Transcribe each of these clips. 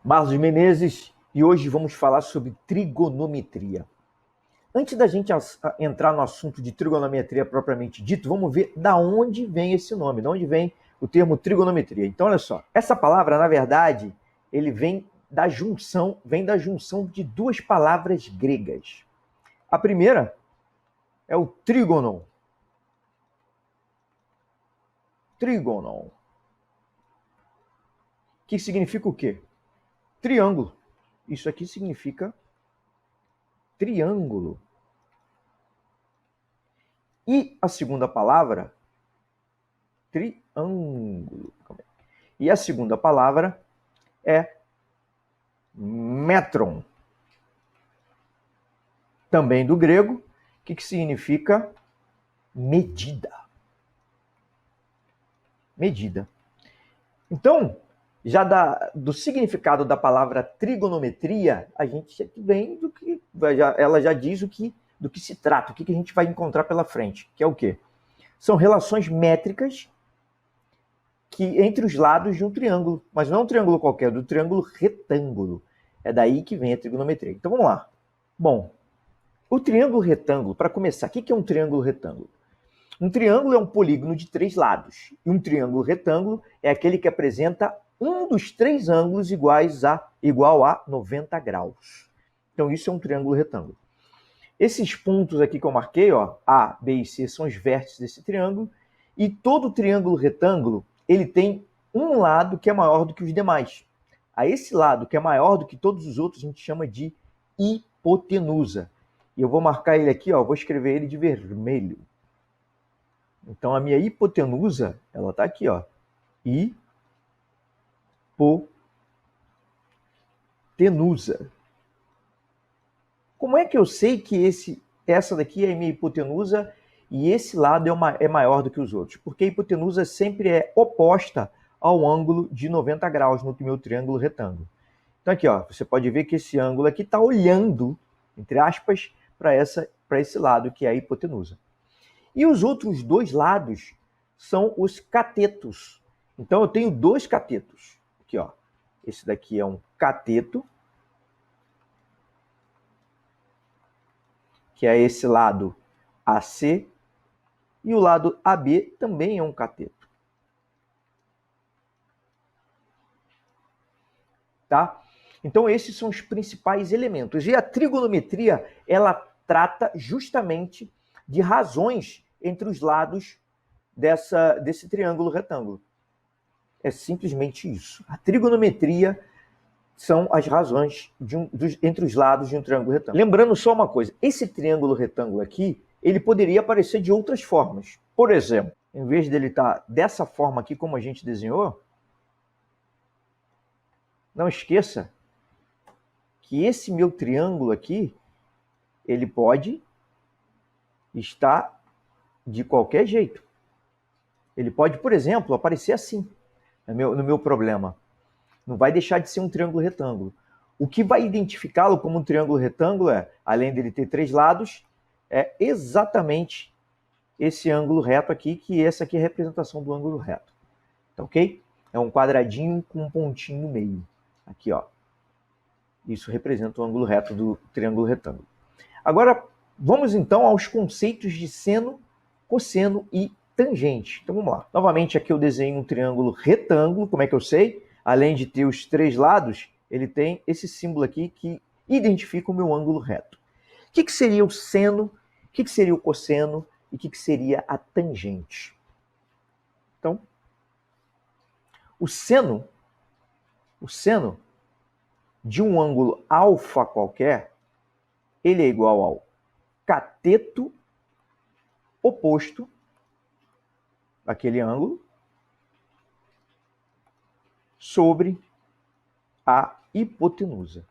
Marlos Menezes, e hoje vamos falar sobre trigonometria. Antes da gente entrar no assunto de trigonometria propriamente dito, vamos ver da onde vem esse nome, de onde vem o termo trigonometria. Então, olha só, essa palavra, na verdade, ele vem da junção de duas palavras gregas. A primeira é o trígono. Trígono. Que significa o quê? Triângulo. Isso aqui significa triângulo. E a segunda palavra, triângulo. E a segunda palavra é metron. Também do grego, que significa medida. Medida. Então, já do significado da palavra trigonometria, a gente vem do que ela já diz do que se trata, o que a gente vai encontrar pela frente, que é o quê? São relações métricas entre os lados de um triângulo, mas não um triângulo qualquer, do triângulo retângulo. É daí que vem a trigonometria. Então vamos lá. Bom, o triângulo retângulo, para começar, o que é um triângulo retângulo? Um triângulo é um polígono de 3 lados. E um triângulo retângulo é aquele que apresenta um dos 3 ângulos igual a 90 graus. Então isso é um triângulo retângulo. Esses pontos aqui que eu marquei, ó, A, B e C, são os vértices desse triângulo. E todo triângulo retângulo, ele tem um lado que é maior do que os demais. A esse lado, que é maior do que todos os outros, a gente chama de hipotenusa. E eu vou marcar ele aqui, ó, vou escrever ele de vermelho. Então, a minha hipotenusa, ela está aqui, ó. Hipotenusa. Como é que eu sei que essa daqui é a minha hipotenusa e esse lado é maior do que os outros? Porque a hipotenusa sempre é oposta ao ângulo de 90 graus no meu triângulo retângulo. Então, aqui, ó, você pode ver que esse ângulo aqui está olhando, entre aspas, para esse lado, que é a hipotenusa. E os outros 2 lados são os catetos. Então, eu tenho 2 catetos. Aqui, ó. Esse daqui é um cateto, que é esse lado AC, e o lado AB também é um cateto. Tá? Então, esses são os principais elementos. E a trigonometria, ela trata justamente de razões entre os lados desse triângulo retângulo. É simplesmente isso. A trigonometria são as razões entre os lados de um triângulo retângulo. Lembrando só uma coisa, esse triângulo retângulo aqui, ele poderia aparecer de outras formas. Por exemplo, em vez dele estar dessa forma aqui, como a gente desenhou, não esqueça que esse meu triângulo aqui, ele pode estar de qualquer jeito. Ele pode, por exemplo, aparecer assim, no meu problema. Não vai deixar de ser um triângulo retângulo. O que vai identificá-lo como um triângulo retângulo além dele ter 3 lados, é exatamente esse ângulo reto aqui, que essa aqui é a representação do ângulo reto. Tá ok? É um quadradinho com um pontinho no meio. Aqui, ó. Isso representa o ângulo reto do triângulo retângulo. Agora, vamos então aos conceitos de seno, cosseno e tangente. Então vamos lá. Novamente, aqui eu desenho um triângulo retângulo. Como é que eu sei? Além de ter os 3 lados, ele tem esse símbolo aqui que identifica o meu ângulo reto. O que seria o seno? O que seria o cosseno? E o que seria a tangente? Então, o seno de um ângulo alfa qualquer, ele é igual ao cateto oposto daquele ângulo sobre a hipotenusa.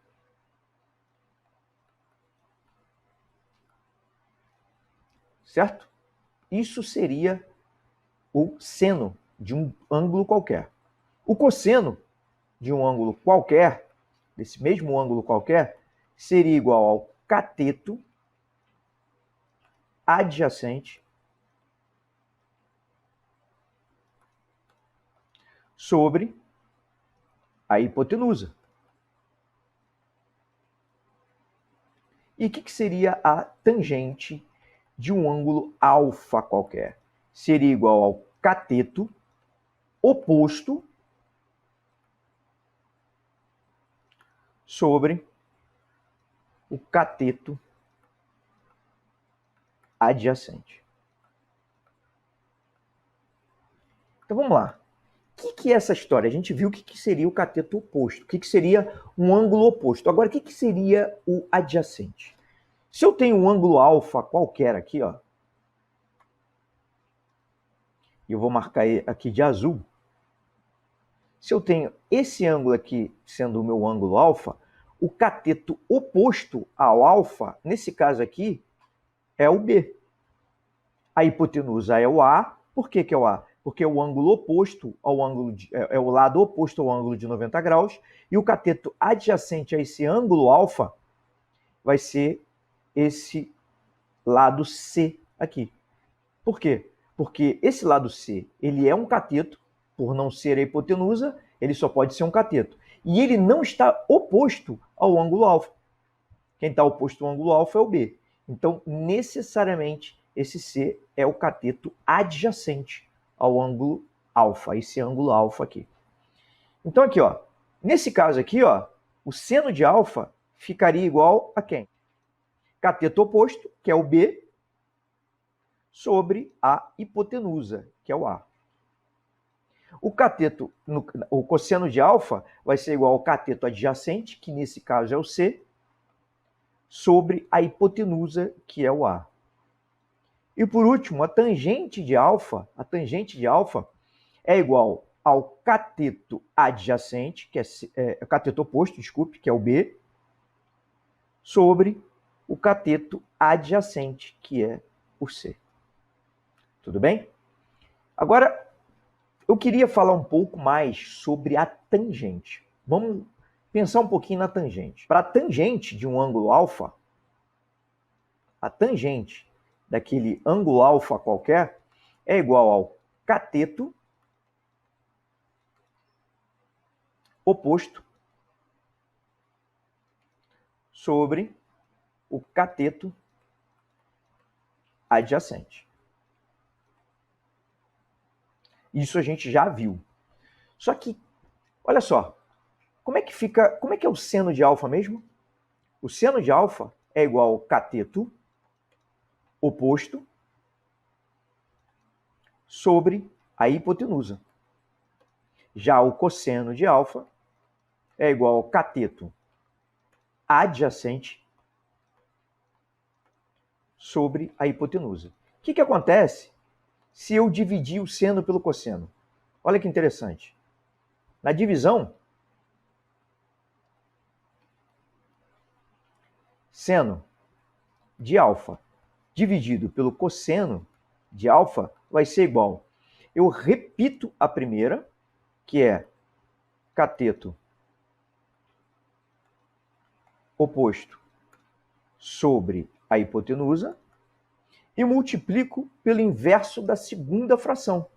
Certo? Isso seria o seno de um ângulo qualquer. O cosseno de um ângulo qualquer, desse mesmo ângulo qualquer, seria igual ao cateto adjacente sobre a hipotenusa. E o que seria a tangente de um ângulo alfa qualquer? Seria igual ao cateto oposto sobre o cateto adjacente. Então vamos lá. O que é essa história? A gente viu o que seria o cateto oposto, o que seria um ângulo oposto. Agora, o que seria o adjacente? Se eu tenho um ângulo alfa qualquer aqui, ó, e eu vou marcar aqui de azul. Se eu tenho esse ângulo aqui sendo o meu ângulo alfa, o cateto oposto ao alfa, nesse caso aqui, é o B. A hipotenusa é o A. Por que é o A? Porque é o ângulo oposto ao ângulo é o lado oposto ao ângulo de 90 graus, e o cateto adjacente a esse ângulo alfa vai ser esse lado C aqui. Por quê? Porque esse lado C, ele é um cateto, por não ser a hipotenusa, ele só pode ser um cateto. E ele não está oposto ao ângulo alfa. Quem está oposto ao ângulo alfa é o B. Então, necessariamente, esse C é o cateto adjacente ao ângulo alfa, esse ângulo alfa aqui. Então, aqui, ó, nesse caso aqui, ó, o seno de alfa ficaria igual a quem? Cateto oposto, que é o B, sobre a hipotenusa, que é o A. O cateto, o cosseno de alfa vai ser igual ao cateto adjacente, que nesse caso é o C, sobre a hipotenusa, que é o A. E por último, a tangente de alfa é igual ao cateto adjacente, que é cateto oposto, desculpe, que é o B, sobre o cateto adjacente, que é o C. Tudo bem? Agora, eu queria falar um pouco mais sobre a tangente. Vamos pensar um pouquinho na tangente. Para a tangente de um ângulo alfa, a tangente daquele ângulo alfa qualquer é igual ao cateto oposto sobre o cateto adjacente. Isso a gente já viu. Só que, olha só, como é que é o seno de alfa mesmo? O seno de alfa é igual ao cateto oposto sobre a hipotenusa. Já o cosseno de alfa é igual ao cateto adjacente sobre a hipotenusa. O que acontece se eu dividir o seno pelo cosseno? Olha que interessante. Na divisão, seno de alfa dividido pelo cosseno de alfa vai ser igual. Eu repito a primeira, que é cateto oposto sobre a hipotenusa, e multiplico pelo inverso da segunda fração,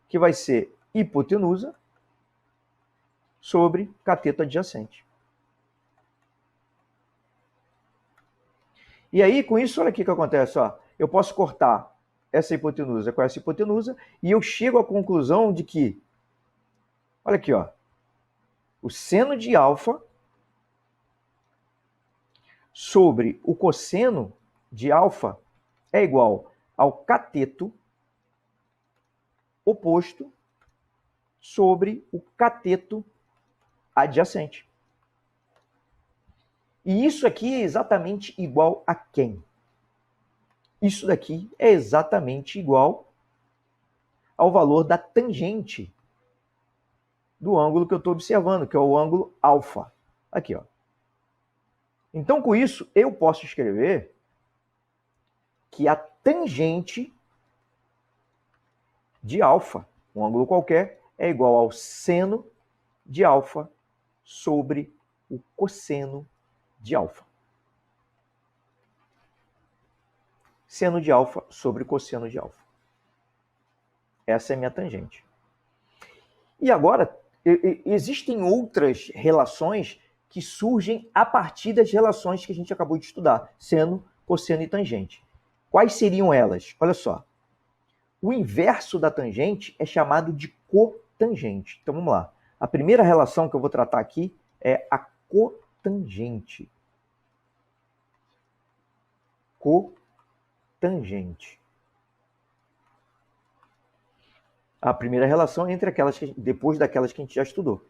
que vai ser hipotenusa sobre cateto adjacente. E aí, com isso, olha o que acontece. Ó. Eu posso cortar essa hipotenusa com essa hipotenusa e eu chego à conclusão de que, olha aqui, ó, o seno de alfa sobre o cosseno de alfa é igual ao cateto oposto sobre o cateto adjacente. E isso aqui é exatamente igual a quem? Isso daqui é exatamente igual ao valor da tangente do ângulo que eu estou observando, que é o ângulo alfa. Aqui, ó. Então, com isso, eu posso escrever que a tangente de alfa, um ângulo qualquer, é igual ao seno de alfa sobre o cosseno de alfa. Seno de alfa sobre cosseno de alfa. Essa é a minha tangente. E agora, existem outras relações que surgem a partir das relações que a gente acabou de estudar, seno, cosseno e tangente. Quais seriam elas? Olha só. O inverso da tangente é chamado de cotangente. Então vamos lá. A primeira relação que eu vou tratar aqui é a cotangente. Cotangente. A primeira relação é entre aquelas que, depois daquelas que a gente já estudou.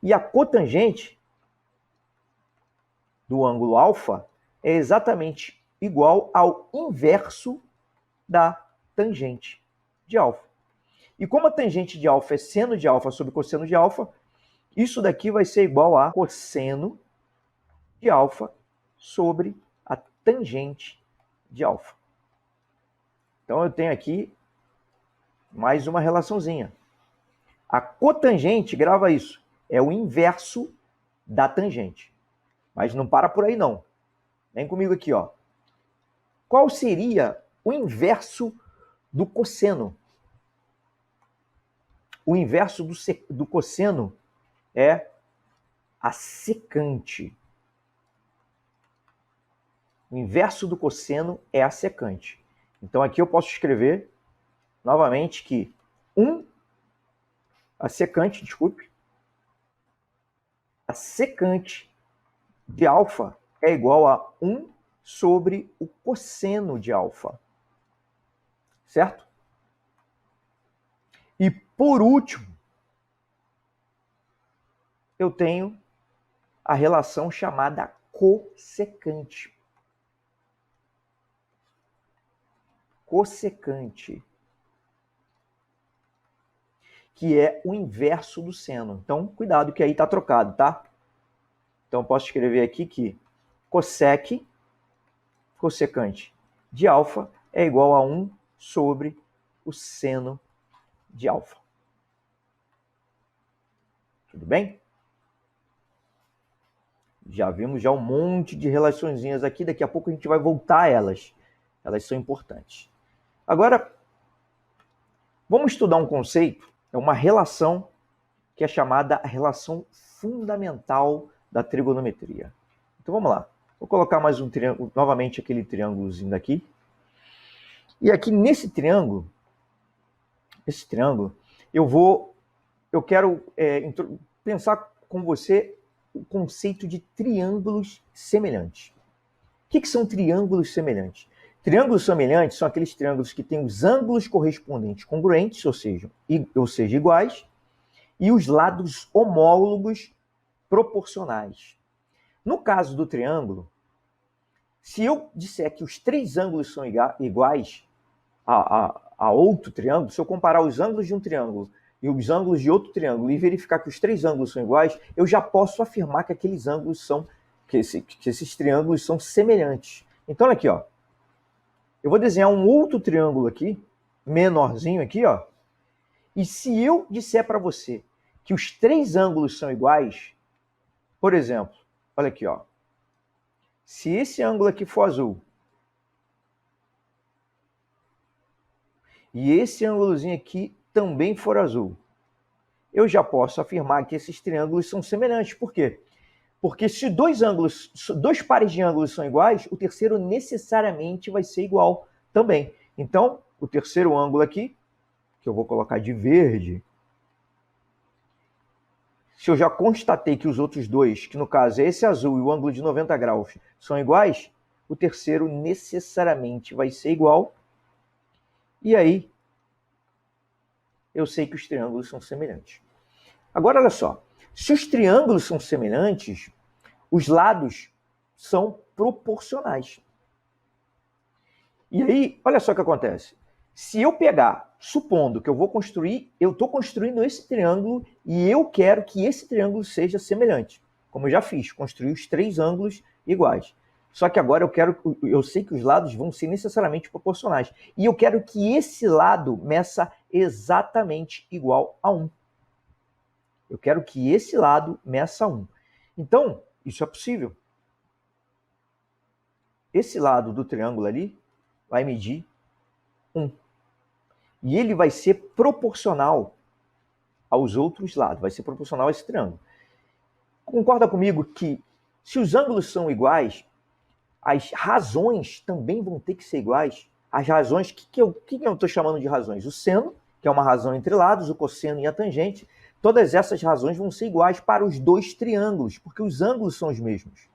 E a cotangente do ângulo alfa é exatamente igual ao inverso da tangente de alfa. E como a tangente de alfa é seno de alfa sobre cosseno de alfa, isso daqui vai ser igual a cosseno de alfa sobre a tangente de alfa. Então eu tenho aqui mais uma relaçãozinha. A cotangente, grava isso, é o inverso da tangente. Mas não para por aí não. Vem comigo aqui, ó. Qual seria o inverso do cosseno? O inverso do cosseno é a secante. O inverso do cosseno é a secante. Então aqui eu posso escrever novamente que a secante de alfa é igual a 1 sobre o cosseno de alfa. Certo? E por último, eu tenho a relação chamada cossecante. Cossecante, que é o inverso do seno. Então, cuidado que aí está trocado, tá? Então, eu posso escrever aqui que cossecante de alfa é igual a 1 sobre o seno de alfa. Tudo bem? Já vimos já um monte de relaçõezinhas aqui, daqui a pouco a gente vai voltar a elas. Elas são importantes. Agora, vamos estudar um conceito, é uma relação que é chamada a relação fundamental da trigonometria. Então vamos lá. Vou colocar mais um triângulo, novamente aquele triângulozinho daqui. E aqui nesse triângulo, eu quero pensar com você o conceito de triângulos semelhantes. O que são triângulos semelhantes? Triângulos semelhantes são aqueles triângulos que têm os ângulos correspondentes congruentes, ou seja, iguais, e os lados homólogos proporcionais. No caso do triângulo, se eu disser que os três ângulos são iguais a outro triângulo, se eu comparar os ângulos de um triângulo e os ângulos de outro triângulo e verificar que os três ângulos são iguais, eu já posso afirmar que aqueles ângulos são, que esses triângulos são semelhantes. Então, olha aqui, ó. Eu vou desenhar um outro triângulo aqui, menorzinho aqui, ó. E se eu disser para você que os três ângulos são iguais, por exemplo, olha aqui, ó. Se esse ângulo aqui for azul e esse ângulozinho aqui também for azul, eu já posso afirmar que esses triângulos são semelhantes. Por quê? Porque se dois pares de ângulos são iguais, o terceiro necessariamente vai ser igual também. Então, o terceiro ângulo aqui, que eu vou colocar de verde, se eu já constatei que os outros dois, que no caso é esse azul e o ângulo de 90 graus, são iguais, o terceiro necessariamente vai ser igual. E aí, eu sei que os triângulos são semelhantes. Agora, olha só. Se os triângulos são semelhantes, os lados são proporcionais. E aí, olha só o que acontece. Se eu pegar, supondo que eu estou construindo esse triângulo e eu quero que esse triângulo seja semelhante. Como eu já fiz, construí os três ângulos iguais. Só que agora eu sei que os lados vão ser necessariamente proporcionais. E eu quero que esse lado meça exatamente igual a 1. Eu quero que esse lado meça 1. Então, isso é possível. Esse lado do triângulo ali vai medir 1. E ele vai ser proporcional aos outros lados, vai ser proporcional a esse triângulo. concorda comigo que se os ângulos são iguais, as razões também vão ter que ser iguais? As razões, o que eu estou chamando de razões? O seno, que é uma razão entre lados, o cosseno e a tangente, todas essas razões vão ser iguais para os dois triângulos, porque os ângulos são os mesmos.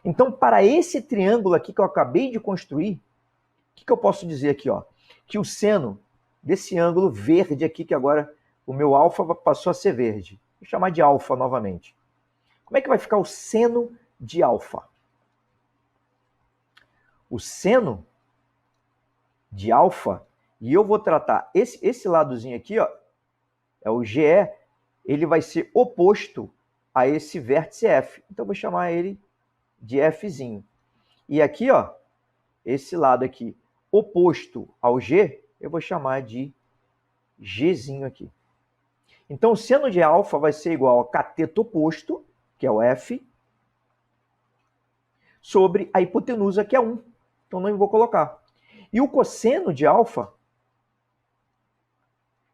Então, para esse triângulo aqui que eu acabei de construir, o que eu posso dizer aqui? Ó? Que o seno desse ângulo verde aqui, que agora o meu alfa passou a ser verde. Vou chamar de alfa novamente. Como é que vai ficar o seno de alfa? O seno de alfa, e eu vou tratar esse ladozinho aqui, ó, é o GE, ele vai ser oposto a esse vértice F. Então, eu vou chamar ele de Fzinho. E aqui, ó, esse lado aqui, oposto ao G, eu vou chamar de Gzinho aqui. Então, o seno de alfa vai ser igual ao cateto oposto, que é o F, sobre a hipotenusa, que é 1. Então, não vou colocar. E o cosseno de alfa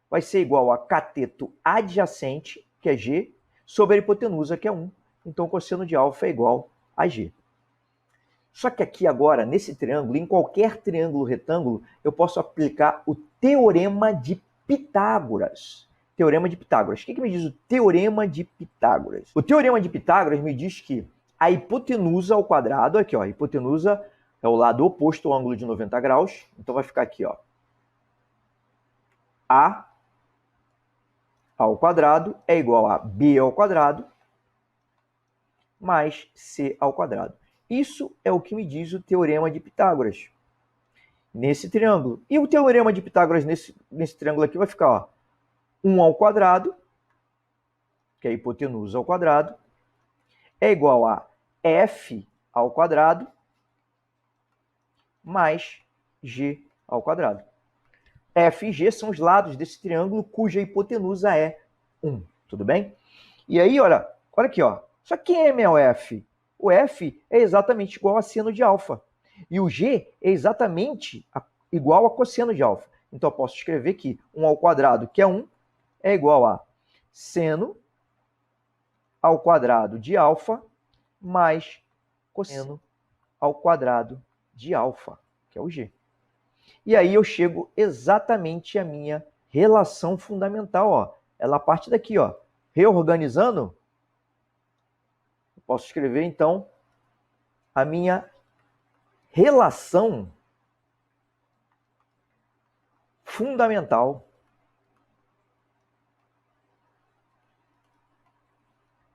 vai ser igual a cateto adjacente, que é G, sobre a hipotenusa, que é 1. Então, o cosseno de alfa é igual a G. Só que aqui agora, nesse triângulo, em qualquer triângulo retângulo, eu posso aplicar o teorema de Pitágoras. Teorema de Pitágoras. O que me diz o teorema de Pitágoras? O teorema de Pitágoras me diz que a hipotenusa ao quadrado, aqui ó, a hipotenusa é o lado oposto ao ângulo de 90 graus, então vai ficar aqui ó, A ao quadrado é igual a B ao quadrado mais C ao quadrado. Isso é o que me diz o teorema de Pitágoras nesse triângulo. E o teorema de Pitágoras nesse triângulo aqui vai ficar ó, 1 ao quadrado, que é a hipotenusa ao quadrado, é igual a F ao quadrado mais G ao quadrado. F e G são os lados desse triângulo cuja hipotenusa é 1, tudo bem? E aí, olha aqui, ó. Só que quem é o F? O F é exatamente igual a seno de alfa. E o G é exatamente igual a cosseno de alfa. Então, eu posso escrever que 1 ao quadrado, que é 1, é igual a seno ao quadrado de alfa mais cosseno ao quadrado de alfa, que é o G. E aí eu chego exatamente à minha relação fundamental. Ó. Ela parte daqui, ó. Reorganizando, eu posso escrever, então, a minha relação fundamental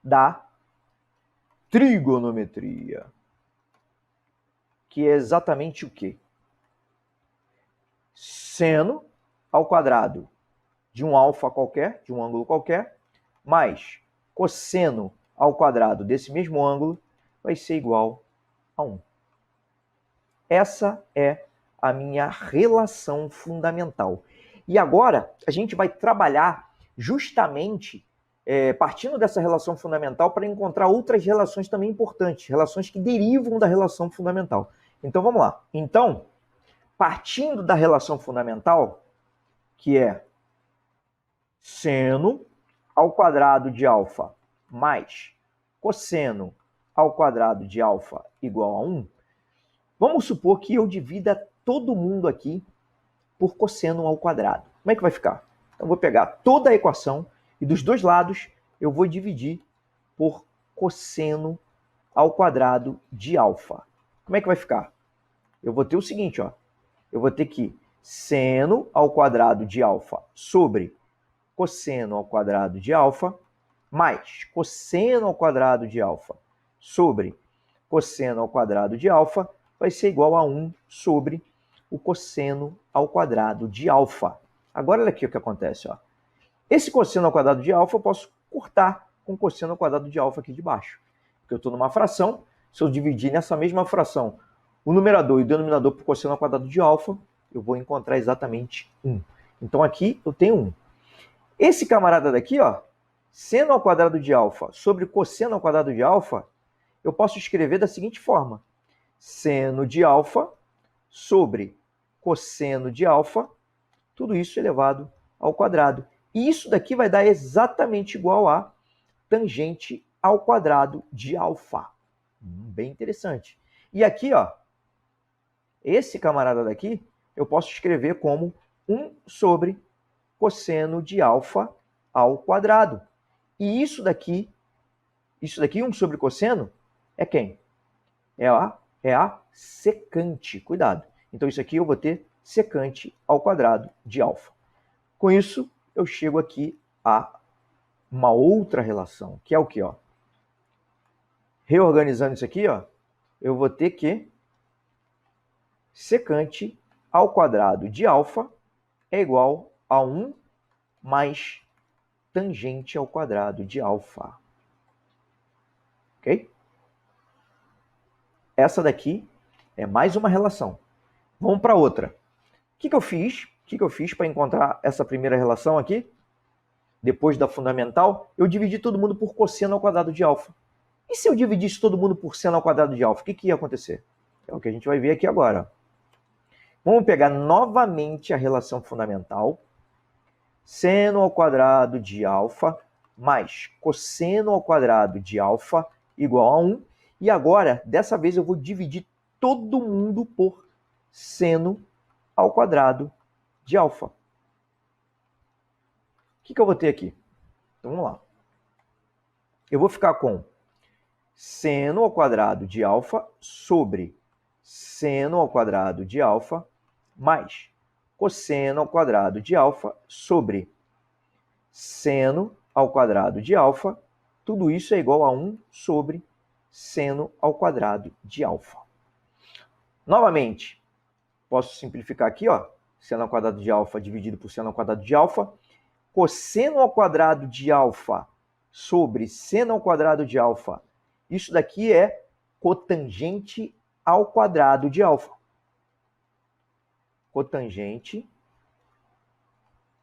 da trigonometria. Que é exatamente o quê? Seno ao quadrado de um alfa qualquer, de um ângulo qualquer, mais cosseno ao quadrado desse mesmo ângulo vai ser igual a 1. Essa é a minha relação fundamental. E agora a gente vai trabalhar justamente partindo dessa relação fundamental para encontrar outras relações também importantes, relações que derivam da relação fundamental. Então vamos lá. Então, partindo da relação fundamental, que é seno ao quadrado de alfa mais cosseno ao quadrado de alfa igual a 1, vamos supor que eu divida todo mundo aqui por cosseno ao quadrado. Como é que vai ficar? Então, eu vou pegar toda a equação e dos dois lados eu vou dividir por cosseno ao quadrado de alfa. Como é que vai ficar? Eu vou ter o seguinte, ó. Eu vou ter que seno ao quadrado de alfa sobre cosseno ao quadrado de alfa mais cosseno ao quadrado de alfa sobre cosseno ao quadrado de alfa vai ser igual a 1 sobre o cosseno ao quadrado de alfa. Agora, olha aqui o que acontece. Ó. Esse cosseno ao quadrado de alfa eu posso cortar com cosseno ao quadrado de alfa aqui de baixo. Porque eu estou numa fração, se eu dividir nessa mesma fração o numerador e o denominador por cosseno ao quadrado de alfa, eu vou encontrar exatamente 1. Então aqui eu tenho 1. Esse camarada daqui, ó, seno ao quadrado de alfa sobre cosseno ao quadrado de alfa, eu posso escrever da seguinte forma. Seno de alfa sobre cosseno de alfa, tudo isso elevado ao quadrado. E isso daqui vai dar exatamente igual a tangente ao quadrado de alfa. Bem interessante. E aqui, ó, esse camarada daqui, eu posso escrever como 1 sobre cosseno de alfa ao quadrado. E isso daqui, 1 sobre cosseno, é quem? É a secante. Cuidado. Então, isso aqui eu vou ter secante ao quadrado de alfa. Com isso, eu chego aqui a uma outra relação, que é o quê? Ó? Reorganizando isso aqui, ó, eu vou ter que secante ao quadrado de alfa é igual a 1 mais tangente ao quadrado de alfa. Ok? Essa daqui é mais uma relação. Vamos para outra. O que eu fiz? O que eu fiz para encontrar essa primeira relação aqui? Depois da fundamental, eu dividi todo mundo por cosseno ao quadrado de alfa. E se eu dividisse todo mundo por seno ao quadrado de alfa, o que ia acontecer? É o que a gente vai ver aqui agora. Vamos pegar novamente a relação fundamental. Seno ao quadrado de alfa mais cosseno ao quadrado de alfa igual a 1. E agora, dessa vez, eu vou dividir todo mundo por seno ao quadrado de alfa. O que eu vou ter aqui? Então, vamos lá. Eu vou ficar com seno ao quadrado de alfa sobre seno ao quadrado de alfa mais cosseno ao quadrado de alfa sobre seno ao quadrado de alfa. Tudo isso é igual a 1 sobre seno ao quadrado de alfa. Novamente, posso simplificar aqui, ó, seno ao quadrado de alfa dividido por seno ao quadrado de alfa. Cosseno ao quadrado de alfa sobre seno ao quadrado de alfa. Isso daqui é cotangente ao quadrado de alfa. Cotangente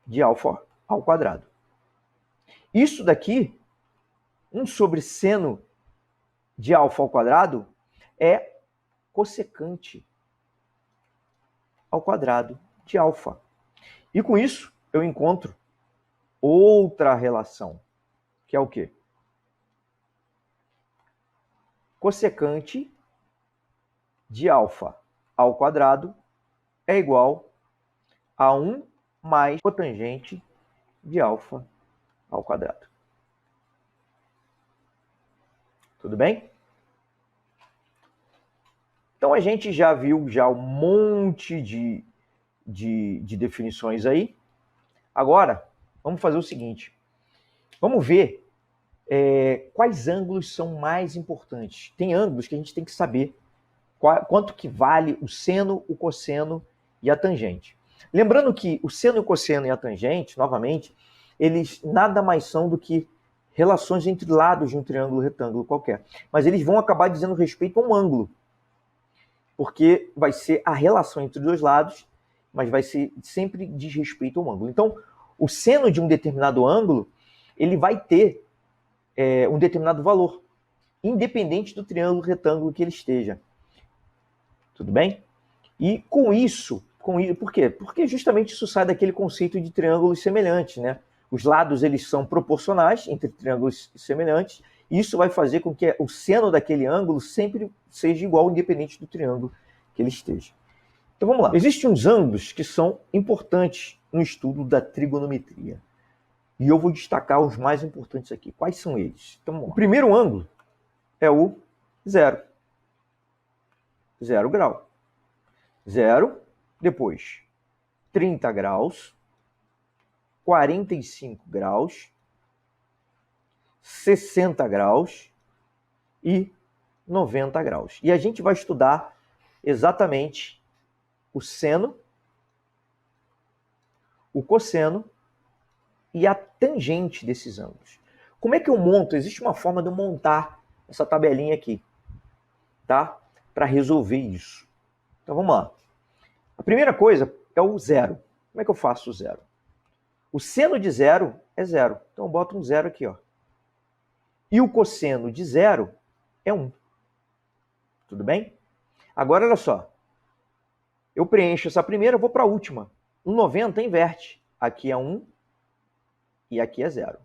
de alfa ao quadrado. Isso daqui, 1 sobre seno de alfa ao quadrado, é cossecante ao quadrado de alfa. E com isso, eu encontro outra relação, que é o quê? Cossecante de alfa ao quadrado é igual a 1 mais cotangente de alfa ao quadrado. Tudo bem? Então, a gente já viu um monte de definições aí. Agora, vamos fazer o seguinte. Vamos ver quais ângulos são mais importantes. Tem ângulos que a gente tem que saber quanto que vale o seno, o cosseno e a tangente. Lembrando que o seno, o cosseno e a tangente, novamente, eles nada mais são do que relações entre lados de um triângulo retângulo qualquer. Mas eles vão acabar dizendo respeito a um ângulo. Porque vai ser a relação entre os dois lados, mas vai ser sempre diz respeito a um ângulo. Então, o seno de um determinado ângulo, ele vai ter um determinado valor, independente do triângulo retângulo que ele esteja. Tudo bem? E com isso, por quê? Porque justamente isso sai daquele conceito de triângulos semelhantes, né? Os lados eles são proporcionais entre triângulos semelhantes, e isso vai fazer com que o seno daquele ângulo sempre seja igual, independente do triângulo que ele esteja. Então vamos lá. Existem uns ângulos que são importantes no estudo da trigonometria. E eu vou destacar os mais importantes aqui. Quais são eles? Então, o primeiro ângulo é o zero. 0 grau. 0, depois 30 graus, 45 graus, 60 graus e 90 graus. E a gente vai estudar exatamente o seno, o cosseno e a tangente desses ângulos. Como é que eu monto? Existe uma forma de eu montar essa tabelinha aqui, tá? Para resolver isso. Então vamos lá. A primeira coisa é o zero. Como é que eu faço o zero? O seno de zero é zero. Então eu boto um zero aqui, ó. E o cosseno de zero é 1. Tudo bem? Agora, olha só. Eu preencho essa primeira, vou para a última. O 90 inverte. Aqui é 1 e aqui é 0.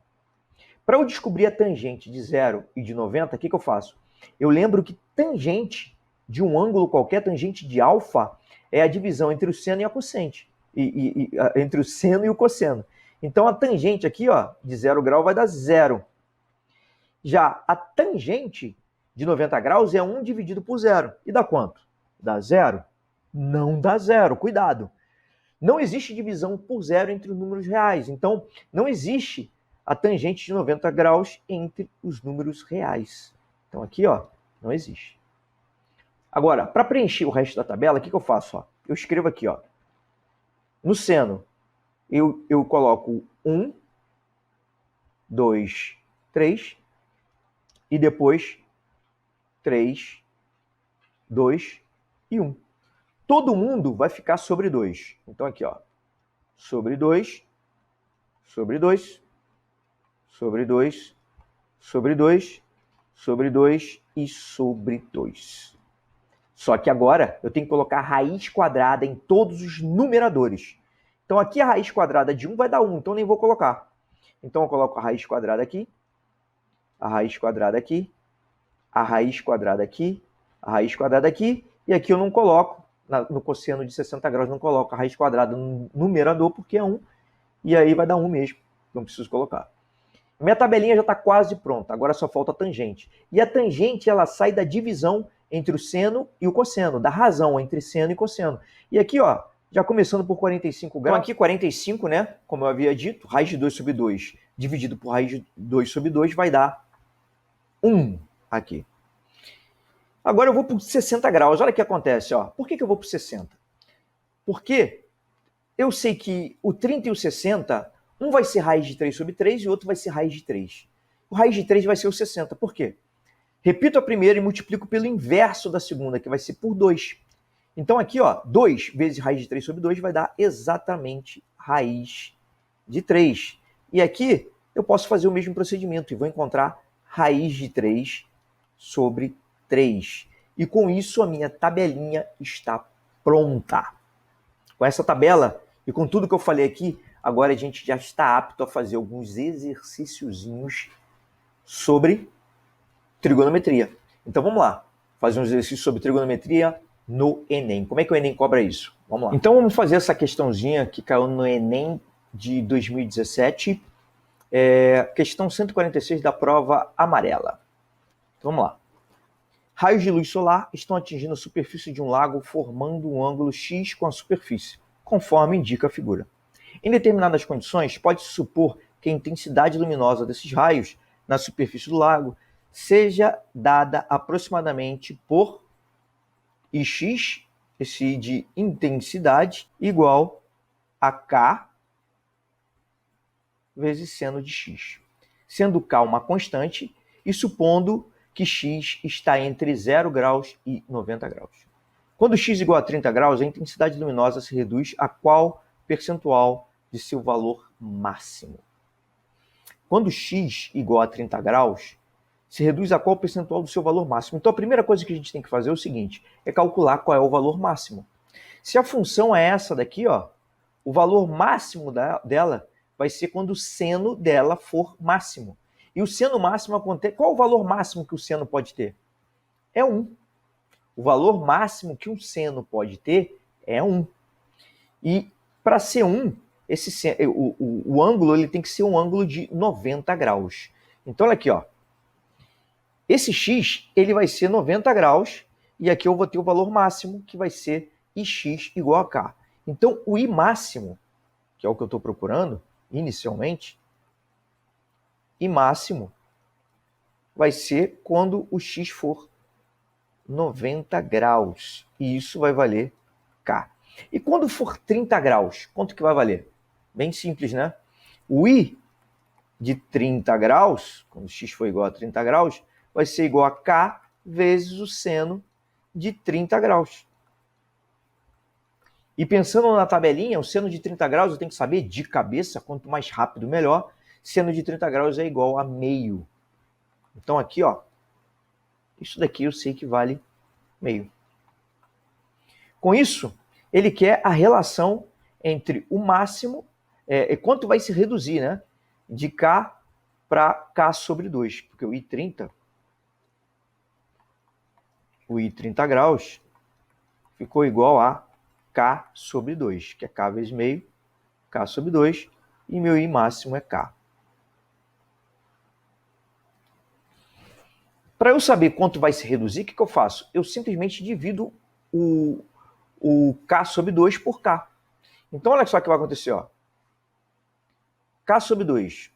Para eu descobrir a tangente de 0 e de 90, o que eu faço? Eu lembro que tangente de um ângulo qualquer, tangente de alfa, é a divisão entre o seno e a cossente. Entre o seno e o cosseno. Então a tangente aqui, ó, de 0 grau vai dar 0. Já a tangente de 90 graus é 1 dividido por 0. E dá quanto? Dá 0? Não dá 0, cuidado. Não existe divisão por 0 entre os números reais. Então, não existe a tangente de 90 graus entre os números reais. Então aqui, ó, não existe. Agora, para preencher o resto da tabela, o que eu faço? Ó? Eu escrevo aqui, ó, no seno, eu coloco 1, 2, 3, e depois 3, 2 e 1. Todo mundo vai ficar sobre 2. Então aqui, ó, sobre 2, sobre 2, sobre 2, sobre 2, sobre 2 e sobre 2. Só que agora eu tenho que colocar raiz quadrada em todos os numeradores. Então aqui a raiz quadrada de 1 vai dar 1, então nem vou colocar. Então eu coloco a raiz quadrada aqui, a raiz quadrada aqui, a raiz quadrada aqui, a raiz quadrada aqui, e aqui eu não coloco, no cosseno de 60 graus, não coloco a raiz quadrada no numerador, porque é 1, e aí vai dar 1 mesmo, não preciso colocar. Minha tabelinha já está quase pronta, agora só falta a tangente. E a tangente, ela sai da divisão entre o seno e o cosseno, da razão entre seno e cosseno. E aqui, ó, já começando por 45 graus. Então aqui 45, né, como eu havia dito, raiz de 2 sobre 2 dividido por raiz de 2 sobre 2 vai dar 1 aqui. Agora eu vou para 60 graus. Olha o que acontece, ó. Por que eu vou para 60? Porque eu sei que o 30 e o 60, um vai ser raiz de 3 sobre 3 e o outro vai ser raiz de 3. O raiz de 3 vai ser o 60. Por quê? Repito a primeira e multiplico pelo inverso da segunda, que vai ser por 2. Então aqui, ó, 2 vezes raiz de 3 sobre 2 vai dar exatamente raiz de 3. E aqui eu posso fazer o mesmo procedimento e vou encontrar raiz de 3 sobre 3. E com isso a minha tabelinha está pronta. Com essa tabela e com tudo que eu falei aqui, agora a gente já está apto a fazer alguns exercíciozinhos sobre trigonometria. Então vamos lá, fazer um exercício sobre trigonometria no Enem. Como é que o Enem cobra isso? Vamos lá. Então vamos fazer essa questãozinha que caiu no Enem de 2017, questão 146 da prova amarela. Então, vamos lá. Raios de luz solar estão atingindo a superfície de um lago, formando um ângulo X com a superfície, conforme indica a figura. Em determinadas condições, pode-se supor que a intensidade luminosa desses raios na superfície do lago seja dada aproximadamente por Ix, esse I de intensidade, igual a K vezes seno de X. Sendo K uma constante e supondo que X está entre 0 graus e 90 graus. Quando X igual a 30 graus, a intensidade luminosa se reduz a qual percentual de seu valor máximo? Quando X igual a 30 graus, se reduz a qual percentual do seu valor máximo? Então a primeira coisa que a gente tem que fazer é o seguinte, é calcular qual é o valor máximo. Se a função é essa daqui, ó, o valor máximo dela vai ser quando o seno dela for máximo. E o seno máximo acontece... Qual é o valor máximo que o seno pode ter? É 1. O valor máximo que um seno pode ter é 1. E para ser 1, o ângulo ele tem que ser um ângulo de 90 graus. Então, olha aqui, ó. Esse x ele vai ser 90 graus e aqui eu vou ter o valor máximo, que vai ser Ix igual a K. Então, o I máximo, que é o que eu estou procurando inicialmente, I máximo vai ser quando o x for 90 graus. E isso vai valer K. E quando for 30 graus, quanto que vai valer? Bem simples, né? O I de 30 graus, quando x for igual a 30 graus, vai ser igual a K vezes o seno de 30 graus. E pensando na tabelinha, o seno de 30 graus eu tenho que saber de cabeça, quanto mais rápido melhor. Seno de 30 graus é igual a meio. Então aqui, ó, isso daqui eu sei que vale meio. Com isso, ele quer a relação entre o máximo, quanto vai se reduzir, né? De K para K sobre 2, porque o I30 graus ficou igual a K sobre 2, que é K vezes meio, K sobre 2, e meu I máximo é K. Para eu saber quanto vai se reduzir, o que eu faço? Eu simplesmente divido o K sobre 2 por K. Então, olha só o que vai acontecer. Ó. K sobre 2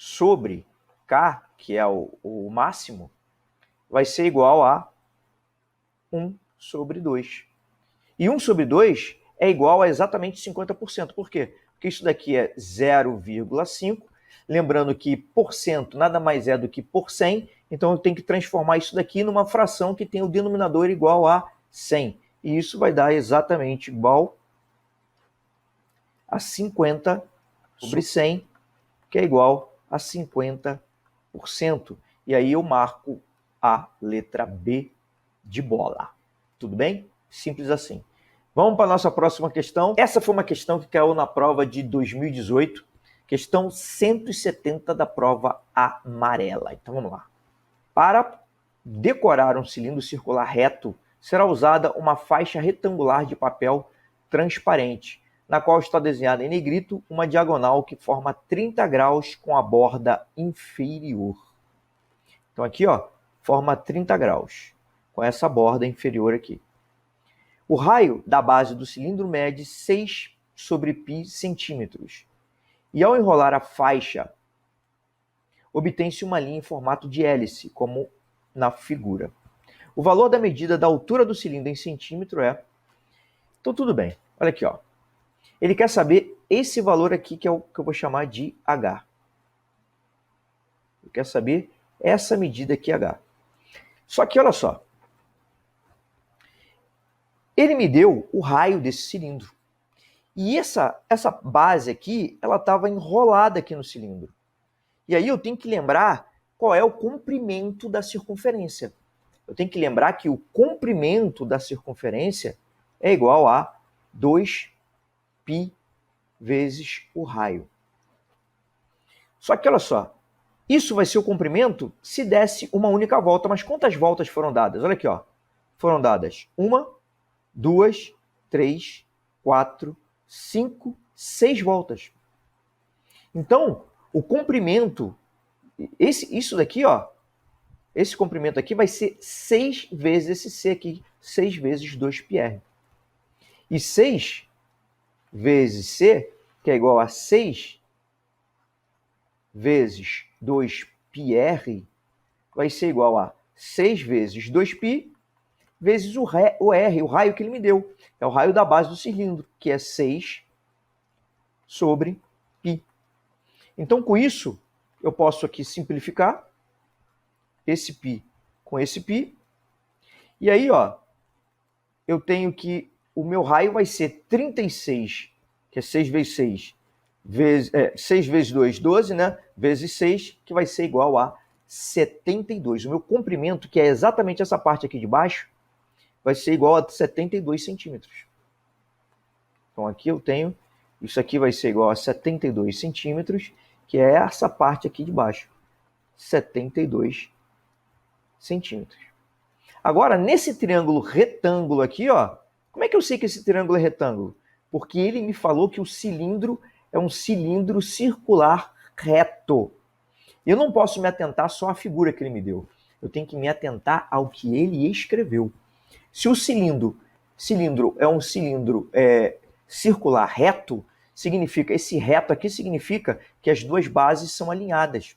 sobre K, que é o máximo, vai ser igual a 1 sobre 2. E 1 sobre 2 é igual a exatamente 50%. Por quê? Porque isso daqui é 0,5. Lembrando que porcento nada mais é do que por 100. Então eu tenho que transformar isso daqui numa fração que tem o denominador igual a 100. E isso vai dar exatamente igual a 50 sobre 100, que é igual a 50%. E aí eu marco a letra B de bola. Tudo bem? Simples assim. Vamos para a nossa próxima questão. Essa foi uma questão que caiu na prova de 2018, questão 170 da prova amarela. Então vamos lá. Para decorar um cilindro circular reto, será usada uma faixa retangular de papel transparente, na qual está desenhada em negrito uma diagonal que forma 30 graus com a borda inferior. Então aqui, ó, forma 30 graus com essa borda inferior aqui. O raio da base do cilindro mede 6 sobre π centímetros. E ao enrolar a faixa, obtém-se uma linha em formato de hélice, como na figura. O valor da medida da altura do cilindro em centímetro é... Então tudo bem, olha aqui, ó. Ele quer saber esse valor aqui, que é o que eu vou chamar de H. Ele quer saber essa medida aqui, H. Só que, olha só. Ele me deu o raio desse cilindro. E essa base aqui, ela estava enrolada aqui no cilindro. E aí eu tenho que lembrar qual é o comprimento da circunferência. Eu tenho que lembrar que o comprimento da circunferência é igual a 2π vezes o raio. Só que olha só, isso vai ser o comprimento se desse uma única volta. Mas quantas voltas foram dadas? Olha aqui, ó. Foram dadas 1, 2, 3, 4, 5, 6 voltas. Então, o comprimento, isso daqui, ó, esse comprimento aqui vai ser 6 vezes esse C aqui, 6 vezes 2πr. E 6 vezes C, que é igual a 6 vezes 2πr, vai ser igual a 6 vezes 2π vezes o R, o raio que ele me deu. É o raio da base do cilindro, que é 6 sobre π. Então, com isso, eu posso aqui simplificar esse π com esse π. E aí, ó, eu tenho que o meu raio vai ser 36, que é 6 vezes 6, 6 vezes 2, 12, né? Vezes 6, que vai ser igual a 72. O meu comprimento, que é exatamente essa parte aqui de baixo, vai ser igual a 72 centímetros. Então aqui eu tenho, isso aqui vai ser igual a 72 centímetros, que é essa parte aqui de baixo. 72 centímetros. Agora, nesse triângulo retângulo aqui, ó, como é que eu sei que esse triângulo é retângulo? Porque ele me falou que o cilindro é um cilindro circular reto. Eu não posso me atentar só à figura que ele me deu. Eu tenho que me atentar ao que ele escreveu. Se o cilindro é um cilindro circular reto, significa, esse reto aqui significa que as duas bases são alinhadas.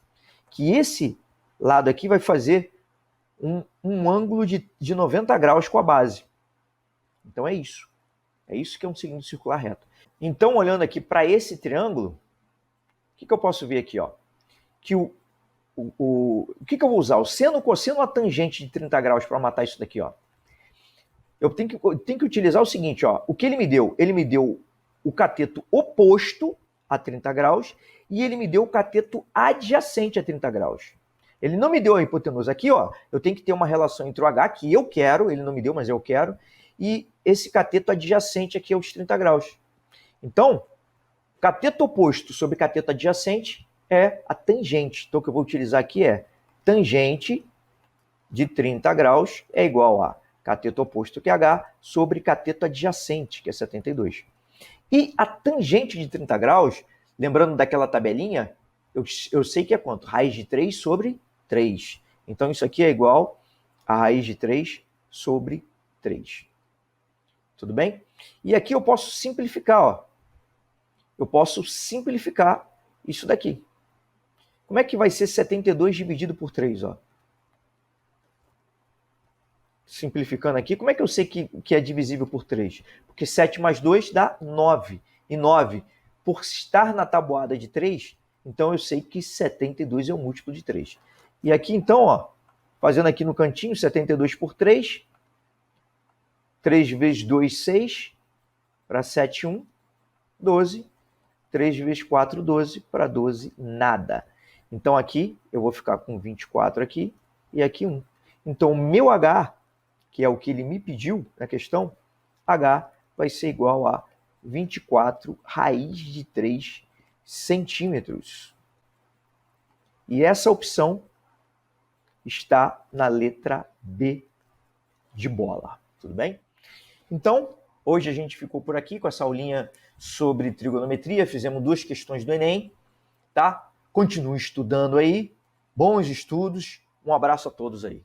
Que esse lado aqui vai fazer um ângulo de 90 graus com a base. Então é isso. É isso que é um cilindro circular reto. Então, olhando aqui para esse triângulo, o que eu posso ver aqui? Ó? Que o que eu vou usar? O seno, o cosseno ou a tangente de 30 graus para matar isso daqui? Ó? Eu tenho que utilizar o seguinte, ó. O que ele me deu? Ele me deu o cateto oposto a 30 graus e ele me deu o cateto adjacente a 30 graus. Ele não me deu a hipotenusa. Aqui, ó, eu tenho que ter uma relação entre o H, que eu quero, ele não me deu, mas eu quero, e esse cateto adjacente aqui aos 30 graus. Então, Cateto oposto sobre cateto adjacente é a tangente. Então, o que eu vou utilizar aqui é tangente de 30 graus é igual a cateto oposto, que é H, sobre cateto adjacente, que é 72. E a tangente de 30 graus, lembrando daquela tabelinha, eu sei que é quanto? Raiz de 3 sobre 3. Então, isso aqui é igual a raiz de 3 sobre 3. Tudo bem? E aqui eu posso simplificar, ó. Eu posso simplificar isso daqui. Como é que vai ser 72 dividido por 3, ó? Simplificando aqui, como é que eu sei que é divisível por 3? Porque 7 mais 2 dá 9. E 9, por estar na tabuada de 3, então eu sei que 72 é o múltiplo de 3. E aqui, então, ó, fazendo aqui no cantinho, 72 por 3. 3 vezes 2, 6. Para 7, 1. 12. 3 vezes 4, 12. Para 12, nada. Então, aqui, eu vou ficar com 24 aqui e aqui 1. Então, o meu H, que é o que ele me pediu na questão, H vai ser igual a 24 raiz de 3 centímetros. E essa opção está na letra B de bola. Tudo bem? Então, hoje a gente ficou por aqui com essa aulinha sobre trigonometria. Fizemos 2 questões do Enem, tá? Continue estudando aí. Bons estudos. Um abraço a todos aí.